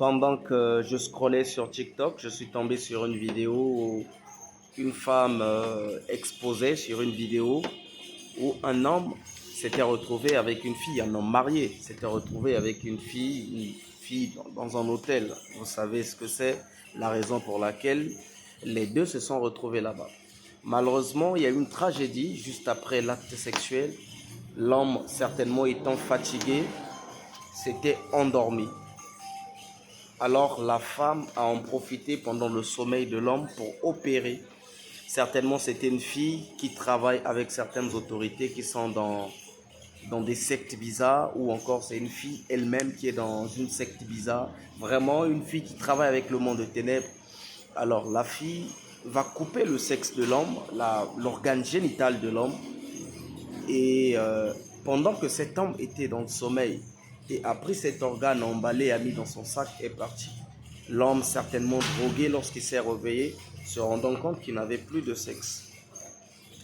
Pendant que je scrollais sur TikTok, je suis tombé sur une vidéo où une femme exposait sur une vidéo où un homme s'était retrouvé avec une fille, un homme marié s'était retrouvé avec une fille dans un hôtel. Vous savez ce que c'est, la raison pour laquelle les deux se sont retrouvés là-bas. Malheureusement, il y a eu une tragédie juste après l'acte sexuel. L'homme, certainement étant fatigué, s'était endormi. Alors la femme a en profité pendant le sommeil de l'homme pour opérer. Certainement c'était une fille qui travaille avec certaines autorités qui sont dans des sectes bizarres, ou encore c'est une fille elle-même qui est dans une secte bizarre. Vraiment une fille qui travaille avec le monde des ténèbres. Alors la fille va couper le sexe de l'homme, l'organe génital de l'homme. Et pendant que cet homme était dans le sommeil et a pris cet organe emballé, a mis dans son sac et est parti. L'homme, certainement drogué lorsqu'il s'est réveillé, se rendant compte qu'il n'avait plus de sexe.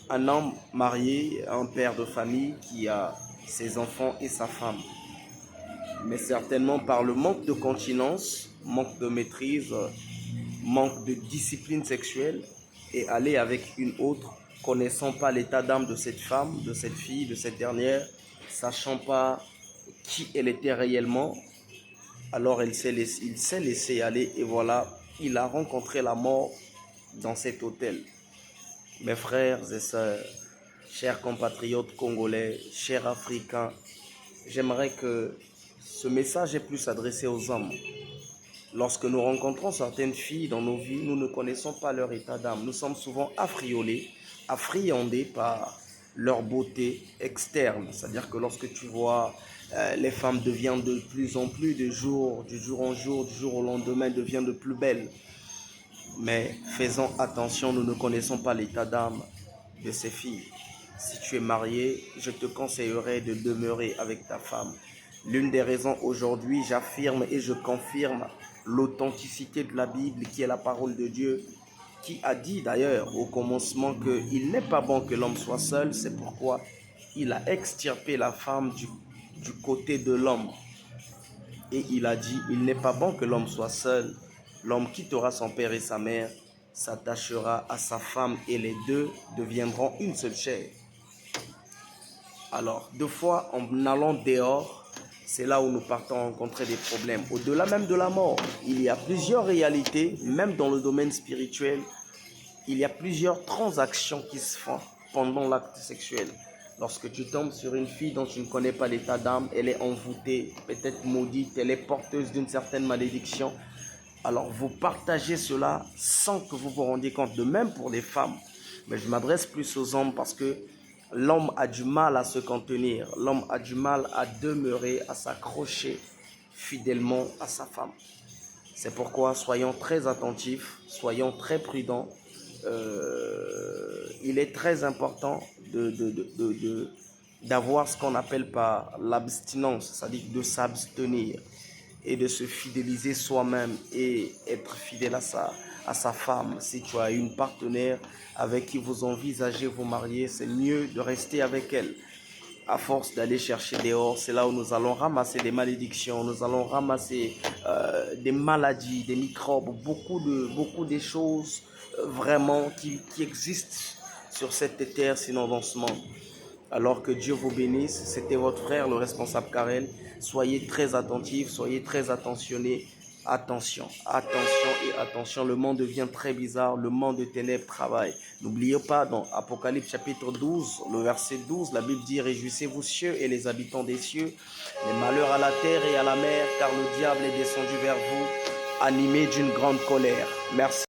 Un homme marié, un père de famille qui a ses enfants et sa femme. Mais certainement par le manque de continence, manque de maîtrise, manque de discipline sexuelle, et aller avec une autre, connaissant pas l'état d'âme de cette femme, de cette fille, de cette dernière, sachant pas qui elle était réellement, alors il s'est laissé aller et voilà, il a rencontré la mort dans cet hôtel. Mes frères et sœurs, chers compatriotes congolais, chers africains, j'aimerais que ce message est plus adressé aux hommes. Lorsque nous rencontrons certaines filles dans nos vies, nous ne connaissons pas leur état d'âme. Nous sommes souvent affriolés, affriandés par leur beauté externe. C'est-à-dire que lorsque tu vois les femmes deviennent de plus en plus, du jour en jour, du jour au lendemain, deviennent de plus belles. Mais faisons attention, nous ne connaissons pas l'état d'âme de ces filles. Si tu es marié, je te conseillerais de demeurer avec ta femme. L'une des raisons aujourd'hui, j'affirme et je confirme l'authenticité de la Bible, qui est la parole de Dieu, qui a dit d'ailleurs au commencement qu'il n'est pas bon que l'homme soit seul. C'est pourquoi il a extirpé la femme du côté de l'homme. Et il a dit, il n'est pas bon que l'homme soit seul. L'homme quittera son père et sa mère, s'attachera à sa femme et les deux deviendront une seule chair. Alors, deux fois, en allant dehors, c'est là où nous partons rencontrer des problèmes. Au-delà même de la mort, il y a plusieurs réalités, même dans le domaine spirituel, il y a plusieurs transactions qui se font pendant l'acte sexuel. Lorsque tu tombes sur une fille dont tu ne connais pas l'état d'âme, elle est envoûtée, peut-être maudite, elle est porteuse d'une certaine malédiction. Alors vous partagez cela sans que vous vous rendiez compte. De même pour les femmes. Mais je m'adresse plus aux hommes parce que l'homme a du mal à se contenir. L'homme a du mal à demeurer, à s'accrocher fidèlement à sa femme. C'est pourquoi soyons très attentifs, soyons très prudents. Il est très important d'avoir ce qu'on appelle par l'abstinence, c'est-à-dire de s'abstenir et de se fidéliser soi-même et être fidèle à sa femme. Si tu as une partenaire avec qui vous envisagez vous marier, c'est mieux de rester avec elle. À force d'aller chercher dehors, c'est là où nous allons ramasser des malédictions, nous allons ramasser des maladies, des microbes, beaucoup de choses vraiment qui existent sur cette terre, sinon dans ce monde. Alors que Dieu vous bénisse, c'était votre frère, le responsable Karel. Soyez très attentifs, soyez très attentionnés. Attention, attention et attention, le monde devient très bizarre, le monde de ténèbres travaille. N'oubliez pas, dans Apocalypse chapitre 12, le verset 12, la Bible dit « Réjouissez-vous cieux et les habitants des cieux, les malheurs à la terre et à la mer, car le diable est descendu vers vous, animé d'une grande colère. » Merci.